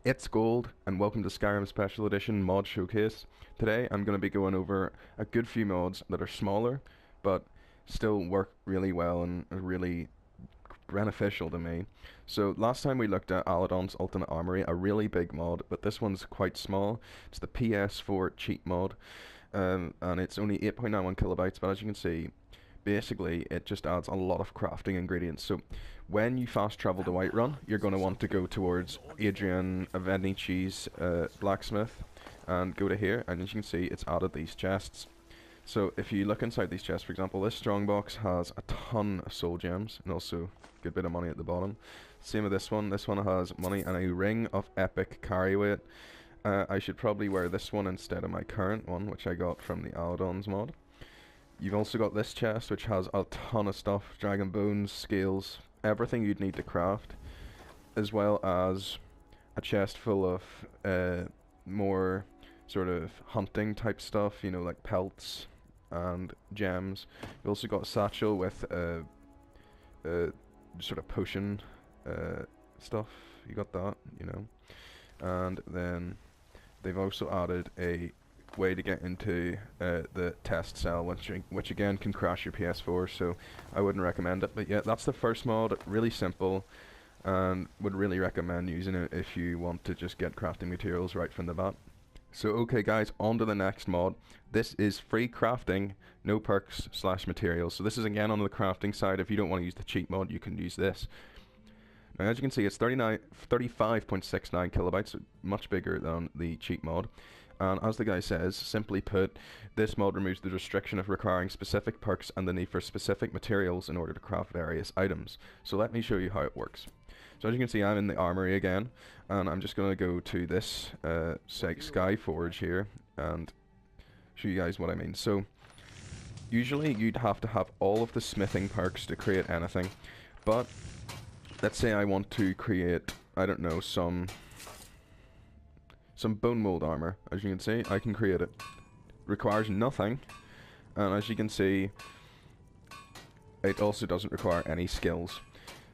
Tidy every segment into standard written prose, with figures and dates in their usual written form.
It's Gold, and welcome to Skyrim Special Edition Mod Showcase. Today I'm going to be going over a good few mods that are smaller, but still work really well and are really beneficial to me. So last time we looked at Aladon's Ultimate Armory, a really big mod, but this one's quite small. It's the PS4 cheat mod, and it's only 8.91 kilobytes, but as you can see, basically it just adds a lot of crafting ingredients. So when you fast travel to Whiterun, you're going to want to go towards Adrian Avenici's blacksmith and go to here, and as you can see it's added these chests. So if you look inside these chests, for example, this strongbox has a ton of soul gems and also a good bit of money at the bottom. Same with this one. This one has money and a ring of epic carry weight. I should probably wear this one instead of my current one, which I got from the Aladon's mod. You've also got this chest, which has a ton of stuff: dragon bones, scales, everything you'd need to craft, as well as a chest full of more sort of hunting type stuff, you know, like pelts and gems. You've also got a satchel with sort of potion stuff. You got that, you know. And then they've also added a way to get into the test cell, which again can crash your PS4, so I wouldn't recommend it. But yeah, that's the first mod, really simple, and would really recommend using it if you want to just get crafting materials right from the bat. So okay guys, on to the next mod. This is free crafting, no perks / materials. So this is again on the crafting side. If you don't want to use the cheat mod, you can use this. Now as you can see, it's 35.69 kilobytes, so much bigger than the cheat mod. And as the guy says, simply put, this mod removes the restriction of requiring specific perks and the need for specific materials in order to craft various items. So let me show you how it works. So as you can see, I'm in the armory again, and I'm just going to go to this Sky Forge here and show you guys what I mean. So usually you'd have to have all of the smithing perks to create anything, but let's say I want to create, I don't know, some bone mold armor. As you can see, I can create it. Requires nothing, and as you can see, it also doesn't require any skills.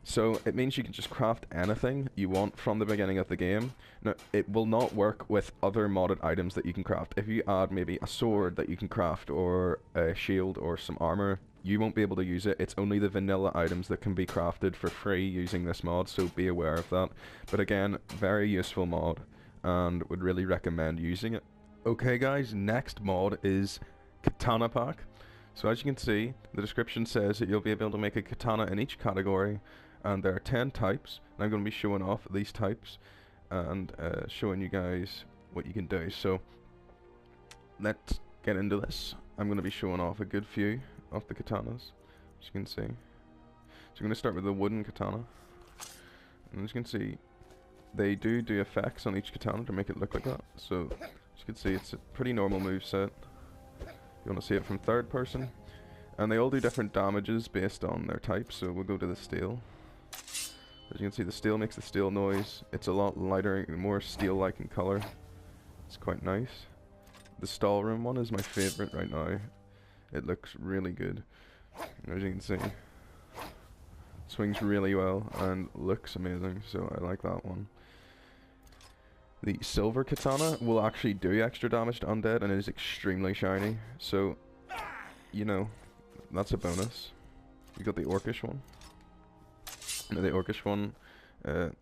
So it means you can just craft anything you want from the beginning of the game. Now, it will not work with other modded items that you can craft. If you add maybe a sword that you can craft, or a shield, or some armor, you won't be able to use it. It's only the vanilla items that can be crafted for free using this mod, so be aware of that. But again, very useful mod, and would really recommend using it. Okay guys, next mod is Katana Pack. So as you can see, the description says that you'll be able to make a katana in each category, and there are 10 types, and I'm going to be showing off these types and showing you guys what you can do. So let's get into this. I'm going to be showing off a good few of the katanas, as you can see. So I'm going to start with the wooden katana, and as you can see, they do effects on each katana to make it look like that. So as you can see, it's a pretty normal moveset. You want to see it from third person, and they all do different damages based on their type. So we'll go to the steel. As you can see, the steel makes the steel noise. It's a lot lighter and more steel-like in color. It's quite nice. The stall room one is my favorite right now. It looks really good. As you can see, swings really well and looks amazing, so I like that one. The silver katana will actually do extra damage to undead, and it is extremely shiny, so, you know, that's a bonus. You got the orcish one. Now the orcish one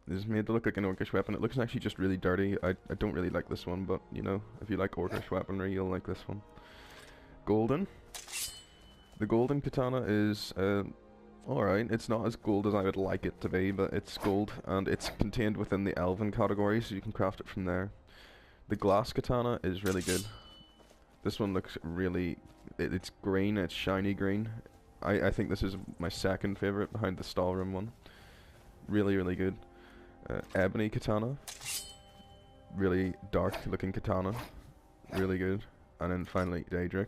is made to look like an orcish weapon. It looks actually just really dirty. I don't really like this one, but, you know, if you like orcish weaponry, you'll like this one. Golden. The golden katana is alright. It's not as gold as I would like it to be, but it's gold, and it's contained within the elven category, so you can craft it from there. The glass katana is really good. This one looks really... it's green, it's shiny green. I think this is my second favorite behind the stallroom one. Really, really good. Ebony katana. Really dark looking katana. Really good. And then finally, Daedric.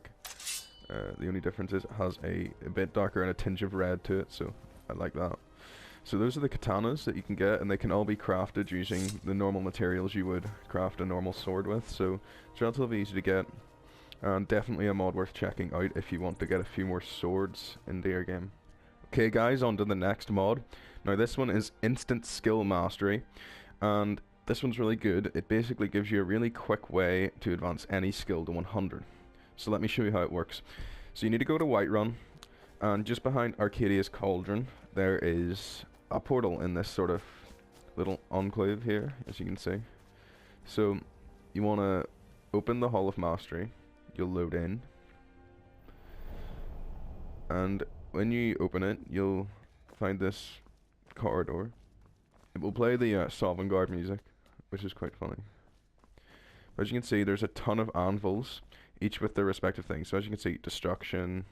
The only difference is it has a bit darker and a tinge of red to it, so I like that. So those are the katanas that you can get, and they can all be crafted using the normal materials you would craft a normal sword with, so it's relatively easy to get, and definitely a mod worth checking out if you want to get a few more swords into your game. Okay guys, on to the next mod. Now this one is Instant Skill Mastery, and This one's really good. It basically gives you a really quick way to advance any skill to 100. So let me show you how it works. So you need to go to Whiterun, and just behind Arcadia's Cauldron, there is a portal in this sort of little enclave here, as you can see. So you want to open the Hall of Mastery. You'll load in, and when you open it, you'll find this corridor. It will play the Sovngarde music, which is quite funny. But as you can see, there's a ton of anvils, each with their respective things. So as you can see, destruction.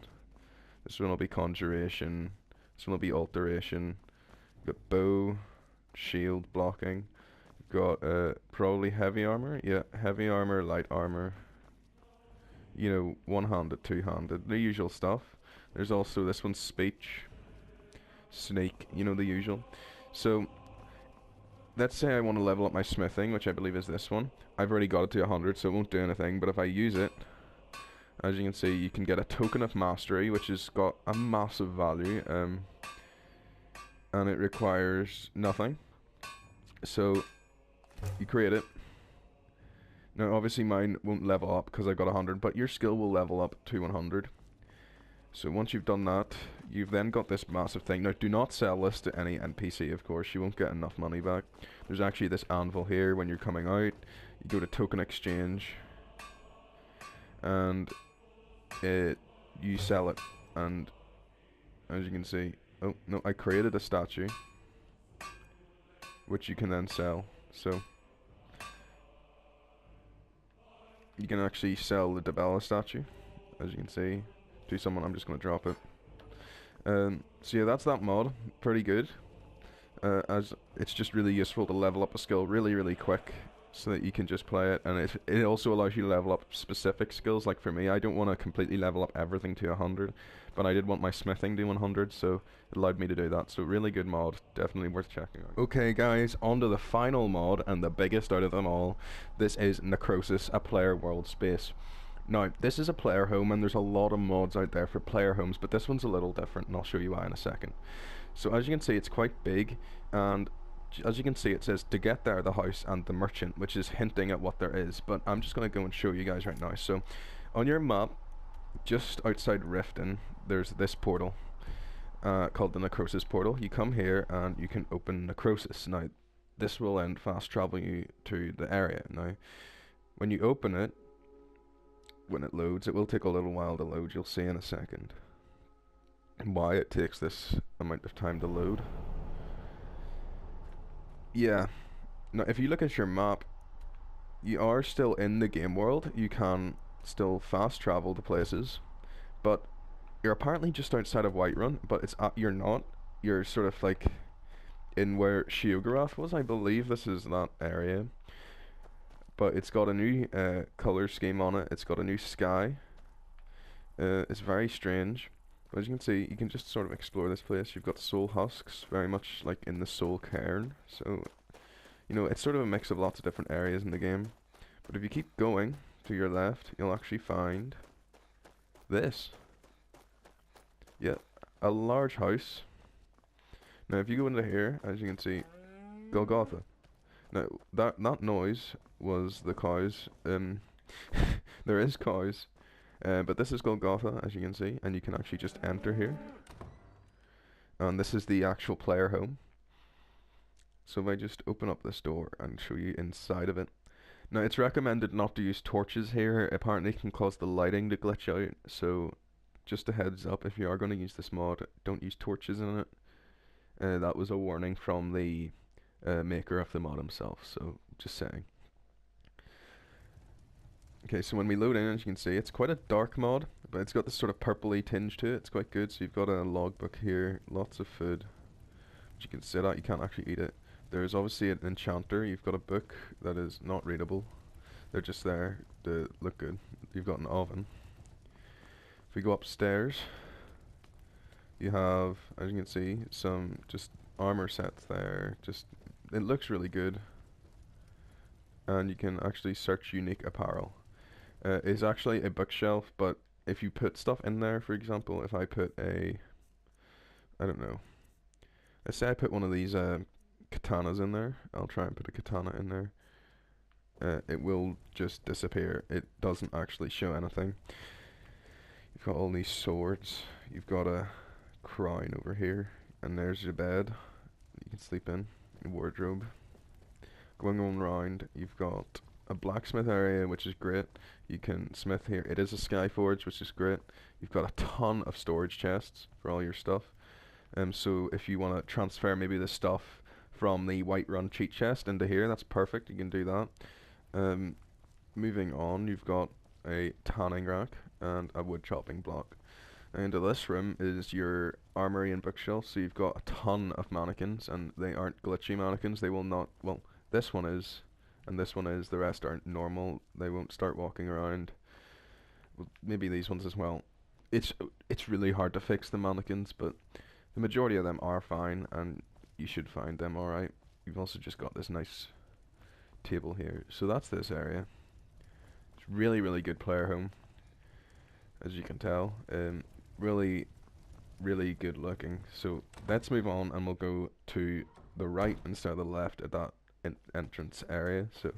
This one will be conjuration. This one will be alteration. You've got bow, shield, blocking. You've got probably heavy armor. Yeah, heavy armor, light armor. You know, one-handed, two-handed, the usual stuff. There's also this one's speech, sneak. You know, the usual. So let's say I want to level up my smithing, which I believe is this one. I've already got it to 100, so it won't do anything, but if I use it, as you can see, you can get a token of mastery, which has got a massive value, and it requires nothing. So you create it. Now obviously mine won't level up because I've got 100, but your skill will level up to 100. So once you've done that, you've then got this massive thing. Now do not sell this to any NPC, of course, you won't get enough money back. There's actually this anvil here when you're coming out. You go to token exchange, and you sell it, and as you can see, oh no, I created a statue which you can then sell. So you can actually sell the Debella statue, as you can see, to someone. I'm just going to drop it. So yeah, that's that mod. Pretty good, as it's just really useful to level up a skill really quick, so that you can just play it. And it also allows you to level up specific skills. Like for me, I don't want to completely level up everything to 100, but I did want my smithing to 100, so it allowed me to do that. So really good mod, definitely worth checking out. Okay guys, on to the final mod, and the biggest out of them all. This is Necrosis, a player world space. Now, this is a player home, and there's a lot of mods out there for player homes, but this one's a little different, and I'll show you why in a second. So as you can see, it's quite big, and as you can see, it says to get there, the house and the merchant, which is hinting at what there is, but I'm just going to go and show you guys right now. So on your map, just outside Riften, there's this portal called the Necrosis portal. You come here and you can open Necrosis. Now this will end fast travel you to the area. Now when you open it, when it loads, it will take a little while to load, you'll see in a second why it takes this amount of time to load. Yeah, now if you look at your map, you are still in the game world. You can still fast travel to places, but you're apparently just outside of Whiterun, but it's you're not. You're sort of like in where Sheogorath was. I believe this is that area, but it's got a new color scheme on it. It's got a new sky. It's very strange. As you can see, you can just sort of explore this place. You've got soul husks, very much like in the soul cairn. So, you know, it's sort of a mix of lots of different areas in the game. But if you keep going to your left, you'll actually find this. Yeah, a large house. Now, if you go into here, as you can see, Golgotha. Now, that noise was the cows. There is cows. But this is Golgotha, as you can see, and you can actually just enter here. And this is the actual player home. So if I just open up this door and show you inside of it. Now it's recommended not to use torches here. Apparently it can cause the lighting to glitch out. So just a heads up, if you are going to use this mod, don't use torches in it. That was a warning from the maker of the mod himself, so just saying. Okay, so when we load in, as you can see, it's quite a dark mod, but it's got this sort of purpley tinge to it. It's quite good. So you've got a logbook here, lots of food, which you can sit at. You can't actually eat it. There's obviously an enchanter. You've got a book that is not readable. They're just there to look good. You've got an oven. If we go upstairs, you have, as you can see, some just armor sets there. Just, it looks really good. And you can actually search unique apparel. It's actually a bookshelf, but if you put stuff in there, for example, if I put a, I don't know, let's say I put one of these katanas in there. I'll try and put a katana in there. It will just disappear. It doesn't actually show anything. You've got all these swords. You've got a crown over here, and there's your bed you can sleep in. Your wardrobe. Going on round, you've got a blacksmith area, which is great. You can smith here. It is a sky forge, which is great. You've got a ton of storage chests for all your stuff. So if you want to transfer maybe the stuff from the Whiterun cheat chest into here, that's perfect. You can do that. Moving on, you've got a tanning rack and a wood chopping block. Into this room is your armory and bookshelf. So you've got a ton of mannequins, and they aren't glitchy mannequins. They will not. Well, this one is, and this one is. The rest aren't normal. They won't start walking around. Well, maybe these ones as well. It's really hard to fix the mannequins, but the majority of them are fine, and you should find them alright. You've also just got this nice table here. So that's this area. It's really, really good player home, as you can tell. Really, really good looking. So let's move on, and we'll go to the right instead of the left at that entrance area. So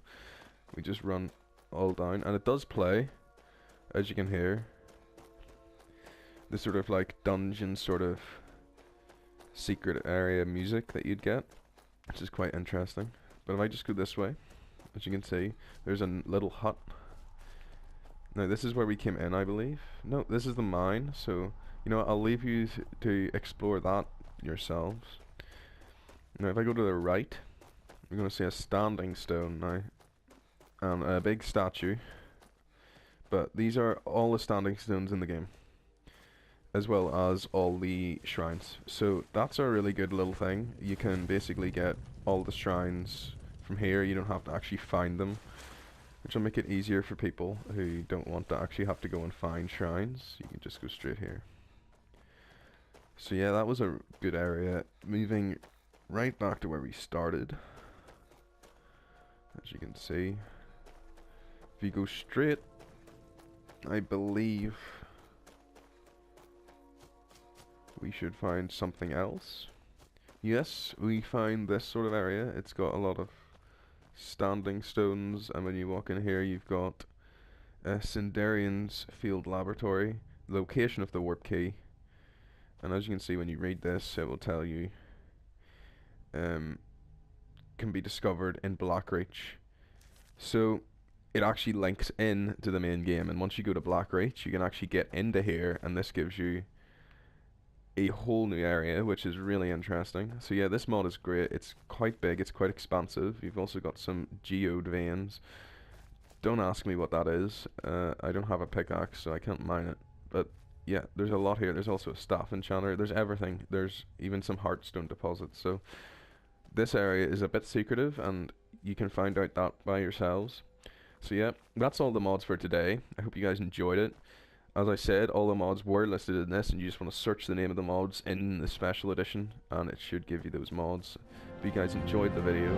we just run all down, and it does play, as you can hear, the sort of like dungeon sort of secret area music that you'd get, which is quite interesting. But if I just go this way, as you can see, there's a little hut. Now this is where we came in, I believe. No, this is the mine. So you know what, I'll leave you to explore that yourselves. Now if I go to the right, you're going to see a standing stone now and a big statue. But these are all the standing stones in the game, as well as all the shrines. So that's a really good little thing. You can basically get all the shrines from here. You don't have to actually find them, which will make it easier for people who don't want to actually have to go and find shrines. You can just go straight here. So yeah, that was a good area. Moving right back to where we started, as you can see, if you go straight, I believe we should find something else. Yes, we find this sort of area. It's got a lot of standing stones, and when you walk in here, you've got Sindarian's Field Laboratory, location of the warp key, and as you can see when you read this, it will tell you can be discovered in Blackreach. So it actually links in to the main game, and once you go to Blackreach, you can actually get into here, and this gives you a whole new area, which is really interesting. So yeah, this mod is great. It's quite big, it's quite expansive. You've also got some geode veins. Don't ask me what that is. I don't have a pickaxe, so I can't mine it. But yeah, there's a lot here. There's also a staff enchanter. There's everything. There's even some heartstone deposits. So this area is a bit secretive, and you can find out that by yourselves. So yeah, that's all the mods for today. I hope you guys enjoyed it. As I said, all the mods were listed in this, and you just want to search the name of the mods in the special edition, and it should give you those mods. If you guys enjoyed the video,